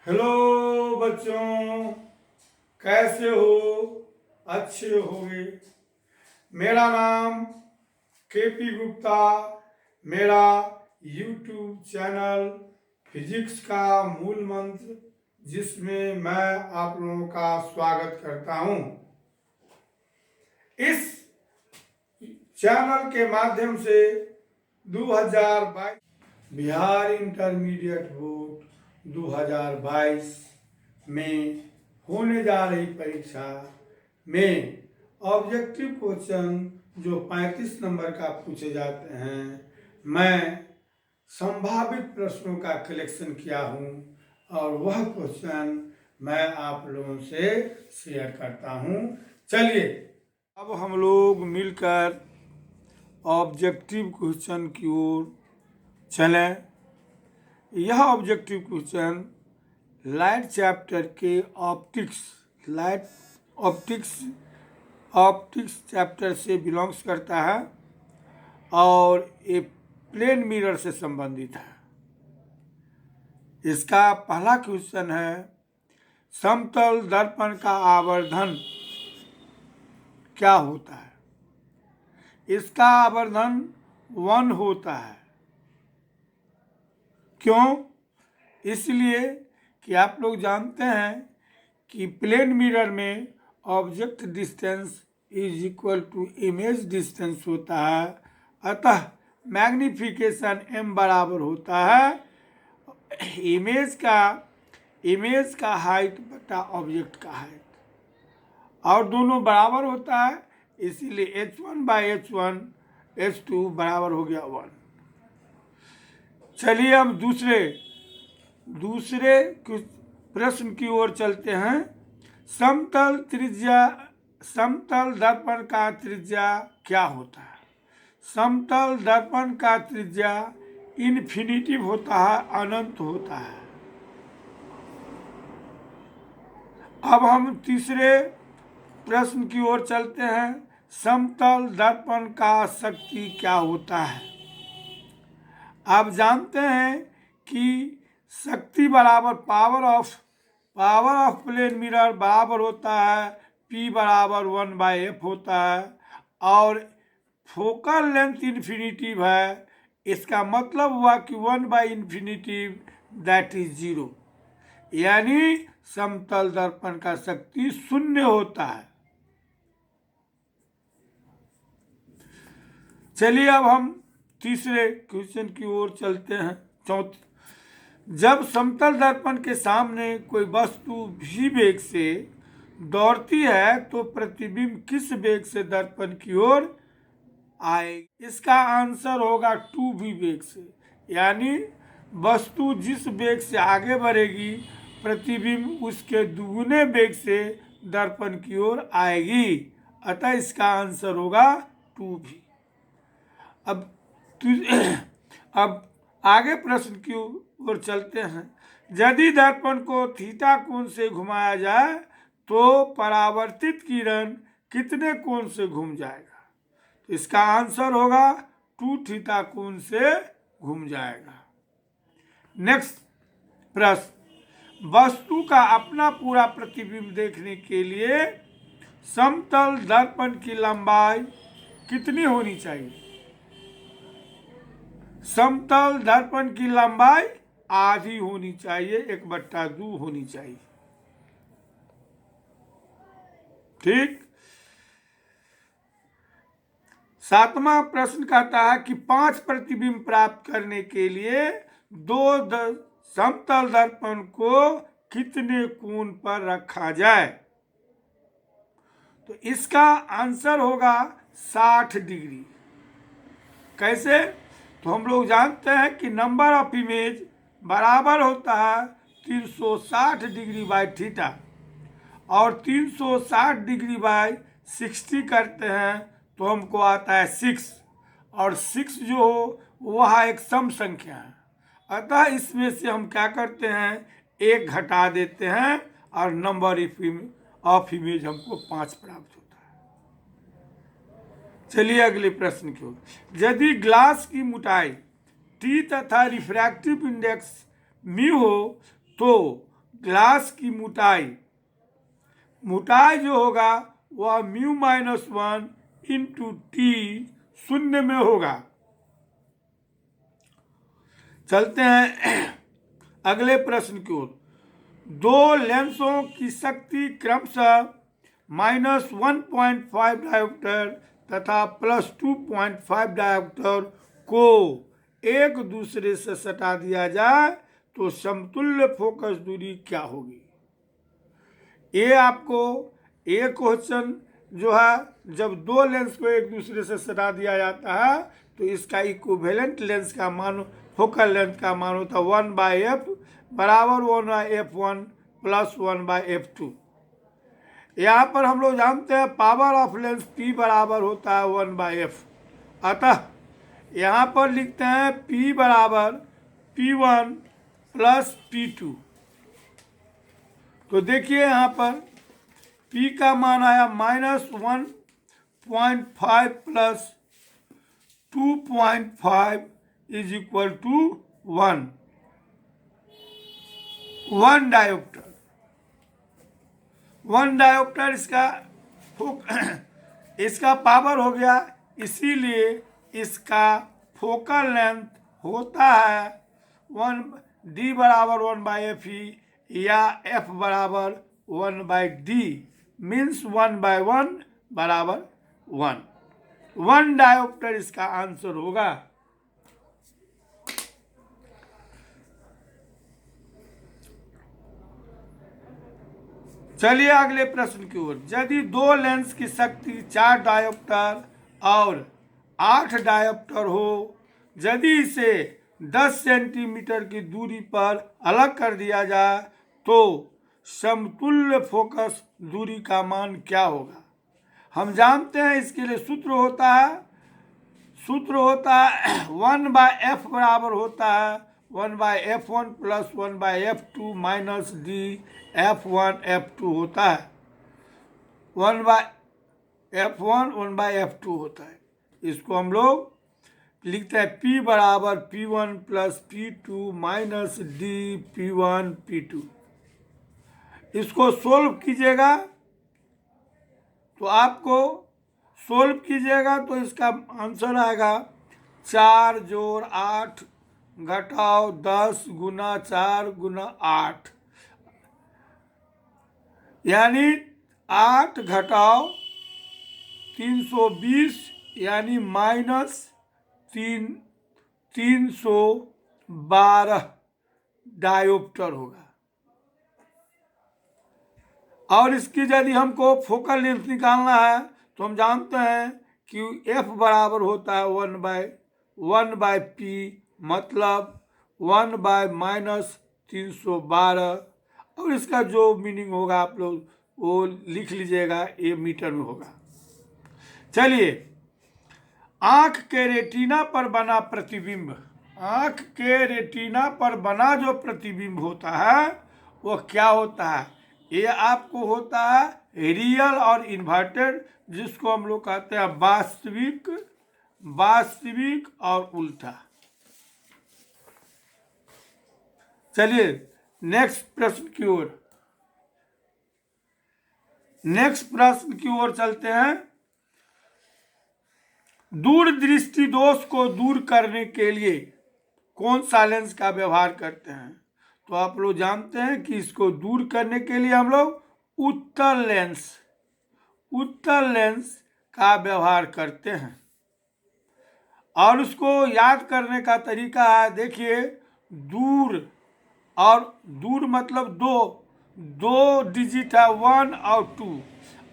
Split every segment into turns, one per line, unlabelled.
Hello बच्चों, कैसे हो? अच्छे होंगे। मेरा नाम केपी गुप्ता। मेरा यूट्यूब चैनल फिजिक्स का मूल मंत्र, जिसमें मैं आप लोगों का स्वागत करता हूं। इस चैनल के माध्यम से 2022 बिहार इंटरमीडिएट बोर्ड 2022 में होने जा रही परीक्षा में ऑब्जेक्टिव क्वेश्चन जो 35 नंबर का पूछे जाते हैं, मैं संभावित प्रश्नों का कलेक्शन किया हूं और वह क्वेश्चन मैं आप लोगों से शेयर करता हूं। चलिए अब हम लोग मिलकर ऑब्जेक्टिव क्वेश्चन की ओर चलें। यह ऑब्जेक्टिव क्वेश्चन लाइट चैप्टर के ऑप्टिक्स चैप्टर से बिलोंग्स करता है और ये प्लेन मिरर से संबंधित है। इसका पहला क्वेश्चन है, समतल दर्पण का आवर्धन क्या होता है? इसका आवर्धन 1 होता है। क्यों? इसलिए कि आप लोग जानते हैं कि प्लेन मिरर में object distance is equal to image distance होता है, अतः मैग्निफिकेशन m बराबर होता है इमेज का हाइट बटा ऑब्जेक्ट का हाइट, और दोनों बराबर होता है, इसीलिए h1/h1 h2 बराबर हो गया 1। चलिए हम दूसरे प्रश्न की ओर चलते हैं। समतल दर्पण का त्रिज्या क्या होता है? समतल दर्पण का त्रिज्या इन्फिनिटिव होता है, अनंत होता है। अब हम तीसरे प्रश्न की ओर चलते हैं। समतल दर्पण का शक्ति क्या होता है? आप जानते हैं कि शक्ति बराबर पावर ऑफ प्लेन मिरर बराबर होता है P बराबर 1/f होता है, और फोकल लेंथ इन्फिनिटिव है। इसका मतलब हुआ कि 1/∞ दैट इज 0, यानी समतल दर्पण का शक्ति 0 होता है। चलिए अब हम तीसरे क्वेश्चन की ओर चलते हैं। जब समतल दर्पण के सामने कोई वस्तु v वेग से दौड़ती है तो प्रतिबिंब किस वेग से दर्पण की ओर आएगी? इसका आंसर होगा 2v वेग से, यानी वस्तु जिस वेग से आगे बढ़ेगी प्रतिबिंब उसके दुगुने वेग से दर्पण की ओर आएगी, अतः इसका आंसर होगा 2v। अब आगे प्रश्न की ओर चलते हैं। यदि दर्पण को थीटा कोण से घुमाया जाए तो परावर्तित किरण कितने कोण से घूम जाएगा? तो इसका आंसर होगा 2 थीटा कोण से घूम जाएगा। नेक्स्ट प्रश्न, वस्तु का अपना पूरा प्रतिबिंब देखने के लिए समतल दर्पण की लंबाई कितनी होनी चाहिए? समतल दर्पण की लंबाई आधी होनी चाहिए, 1/2 होनी चाहिए। ठीक। सातवां प्रश्न कहता है कि 5 प्रतिबिंब प्राप्त करने के लिए समतल दर्पण को कितने कोण पर रखा जाए? तो इसका आंसर होगा 60 डिग्री। कैसे? तो हम लोग जानते हैं कि नंबर ऑफ इमेज बराबर होता है 360 डिग्री बाय थीटा, और 360 डिग्री बाय 60 करते हैं तो हमको आता है 6, और 6 जो हो वह एक सम संख्या है, अतः इसमें से हम क्या करते हैं, 1 घटा देते हैं और नंबर ऑफ इमेज हमको 5 प्राप्त होता है। चलिए अगले प्रश्न की ओर। यदि ग्लास की मोटाई T तथा रिफ्रैक्टिव इंडेक्स μ हो तो ग्लास की मोटाई जो होगा वह μ-1 इंटू टी शून्य में होगा। चलते हैं अगले प्रश्न की ओर। दो लेंसों की शक्ति क्रमशः -1.5 डायोप्टर तथा +2.5 डायोप्टर को एक दूसरे से सटा दिया जाए तो समतुल्य फोकस दूरी क्या होगी। ये आपको एक क्वेश्चन जो है, जब दो लेंस को एक दूसरे से सटा दिया जाता है तो इसका इक्विवेलेंट लेंस का मान, फोकल लेंथ का मान होता है 1/f बराबर 1/f1 प्लस 1/f2। यहाँ पर हम लोग जानते हैं पावर ऑफ लेंस P बराबर होता है 1/f। अतः यहाँ पर लिखते हैं P बराबर P1 प्लस P2। तो देखिए यहाँ पर P का मान आया -1.5 plus 2.5 is equal to 1 dioptre. 1 dioptre इसका पावर हो गया, इसीलिए इसका फोकल लेंथ होता है 1D बराबर 1/FE या F बराबर 1/D मीन्स 1/1 बराबर 1 डायोप्टर इसका आंसर होगा। चलिए अगले प्रश्न की ओर। यदि दो लेंस की शक्ति 4 डायोप्टर और 8 डायोप्टर हो, यदि इसे 10 सेंटीमीटर की दूरी पर अलग कर दिया जाए तो समतुल्य फोकस दूरी का मान क्या होगा। हम जानते हैं इसके लिए सूत्र होता है 1/f बराबर होता है 1/f1 plus 1/f2 minus D F1 F2 होता है। 1/f1 1/f2 होता है। इसको हम लोग लिखते हैं P बराबर P1 plus P2 minus D P1 P2। इसको सोल्व कीजिएगा तो आपको तो इसका आंसर आएगा 4 जोड़ 8 घटाओ 10 गुना 4 गुना 8 यानी 8 घटाओ 320 यानी -312 डायोप्टर होगा। और इसकी यदि हमको फोकल लेंथ निकालना है तो हम जानते हैं कि F बराबर होता है 1/P मतलब 1/-312 और इसका जो मीनिंग होगा आप लोग वो लिख लीजिएगा, ये मीटर में होगा। चलिए, आँख के रेटिना पर बना प्रतिबिंब, आँख के रेटिना पर बना जो प्रतिबिंब होता है वो क्या होता है। ये आपको होता है रियल और इन्वर्टेड, जिसको हम लोग कहते हैं वास्तविक और उल्टा। चलिए नेक्स्ट प्रश्न की ओर चलते हैं। दूरदृष्टि दोष को दूर करने के लिए कौन सा लेंस का व्यवहार करते हैं। तो आप लोग जानते हैं कि इसको दूर करने के लिए हम लोग उत्तल लेंस का व्यवहार करते हैं। और उसको याद करने का तरीका है, देखिए दूर मतलब दो डिजिट है 1 और 2,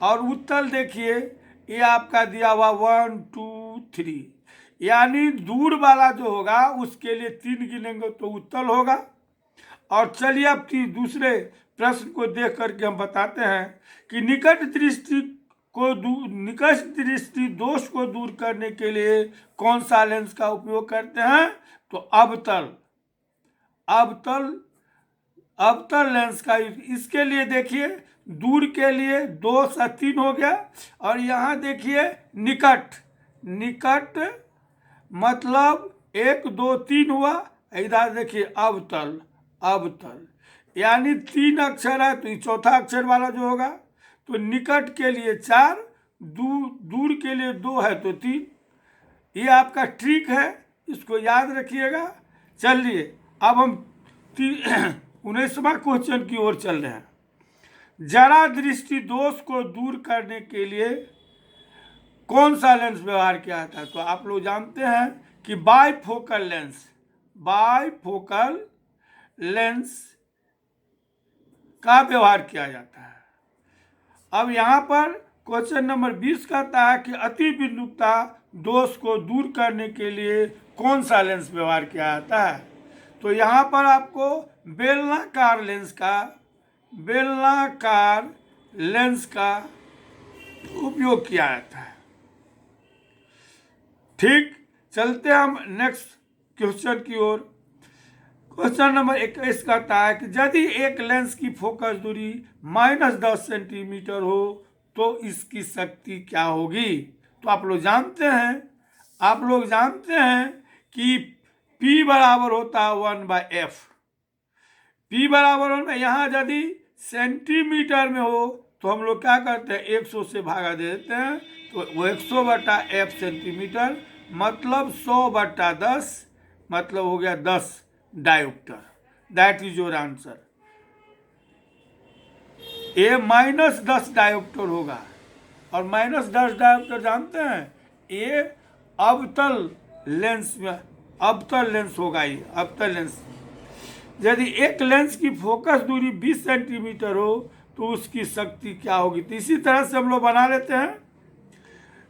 और उत्तल देखिए ये आपका दिया हुआ 1 2 3, यानी दूर वाला जो होगा उसके लिए 3 गिनेंगे तो उत्तल होगा। और चलिए अब दूसरे प्रश्न को देख करके हम बताते हैं कि निकट दृष्टि दोष को दूर करने के लिए कौन सा लेंस का उपयोग करते हैं। तो अवतल लेंस का। इसके लिए देखिए दूर के लिए 2 से 3 हो गया, और यहाँ देखिए निकट मतलब 1 2 3 हुआ। इधर देखिए अवतल यानी 3 अक्षर है तो ये चौथा अक्षर वाला जो होगा, तो निकट के लिए 4, दूर के लिए 2 है तो 3। ये आपका ट्रिक है, इसको याद रखिएगा। चलिए अब हम 19वां क्वेश्चन की ओर चल रहे हैं। जरा दृष्टि दोष को दूर करने के लिए कौन सा लेंस व्यवहार किया जाता है? तो आप लोग जानते हैं कि बाइफोकल लेंस का व्यवहार किया जाता है। अब यहाँ पर क्वेश्चन नंबर 20 कहता है कि अति बिंदुकता दोष को दूर करने के लिए कौन सा लेंस व्यवहार किया जाता है? तो यहाँ पर आपको बेलनाकार लेंस का उपयोग किया जाता है। ठीक, चलते हम नेक्स्ट क्वेश्चन की ओर। क्वेश्चन नंबर 21 कहता है कि यदि एक लेंस की फोकस दूरी -10 सेंटीमीटर हो तो इसकी शक्ति क्या होगी? तो आप लोग जानते हैं कि P बराबर होता है 1/f। P बराबर होना, यहाँ यदि सेंटीमीटर में हो तो हम लोग क्या करते हैं, 100 से भागा दे देते हैं, तो वो 100/f सेंटीमीटर, मतलब 100/10, मतलब हो गया 10 dioptre. That is your answer. ये -10 डायोप्टर होगा, और -10 डायोप्टर जानते हैं, ये अवतल लेंस होगा। ये अवतल लेंस, यदि एक लेंस की फोकस दूरी 20 सेंटीमीटर हो तो उसकी शक्ति क्या होगी? तो इसी तरह से हम लोग बना लेते हैं,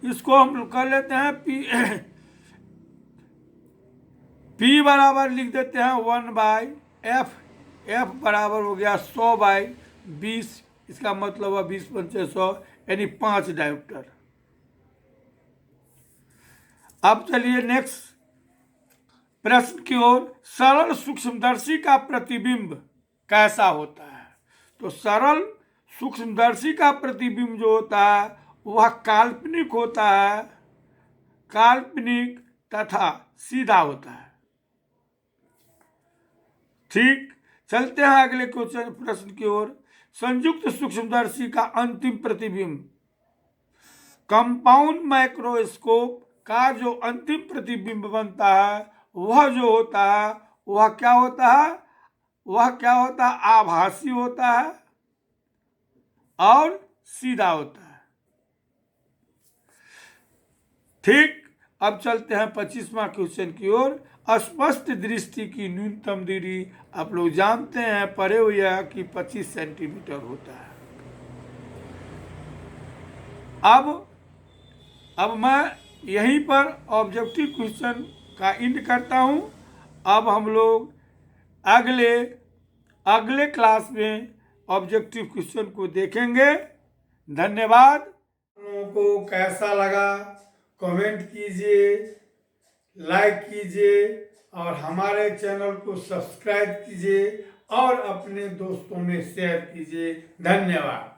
इसको हम लोग कर लेते हैं P बराबर लिख देते हैं 1/f। f बराबर हो गया 100/20, इसका मतलब है 20 पंचे 100, यानी 5 डायोप्टर। अब चलिए नेक्स्ट प्रश्न की ओर। सरल सूक्ष्मदर्शी का प्रतिबिंब कैसा होता है? तो सरल सूक्ष्मदर्शी का प्रतिबिंब जो होता है वह काल्पनिक होता है, काल्पनिक तथा सीधा होता है। ठीक, चलते हैं अगले क्वेश्चन प्रश्न की ओर। संयुक्त सूक्ष्मदर्शी का अंतिम प्रतिबिंब, कंपाउंड माइक्रोस्कोप का जो अंतिम प्रतिबिंब बनता है वह जो होता है वह क्या होता है? आभासी होता है और सीधा होता है। ठीक, अब चलते हैं 25वां क्वेश्चन की ओर। स्पष्ट दृष्टि की न्यूनतम दूरी आप लोग जानते हैं, पढ़े हुए हैं कि 25 सेंटीमीटर होता है। अब मैं यहीं पर ऑब्जेक्टिव क्वेश्चन का एंड करता हूं। अब हम लोग अगले क्लास में ऑब्जेक्टिव क्वेश्चन को देखेंगे। धन्यवाद। लोगों को कैसा लगा कमेंट कीजिए, लाइक कीजिए, और हमारे चैनल को सब्सक्राइब कीजिए और अपने दोस्तों में शेयर कीजिए। धन्यवाद।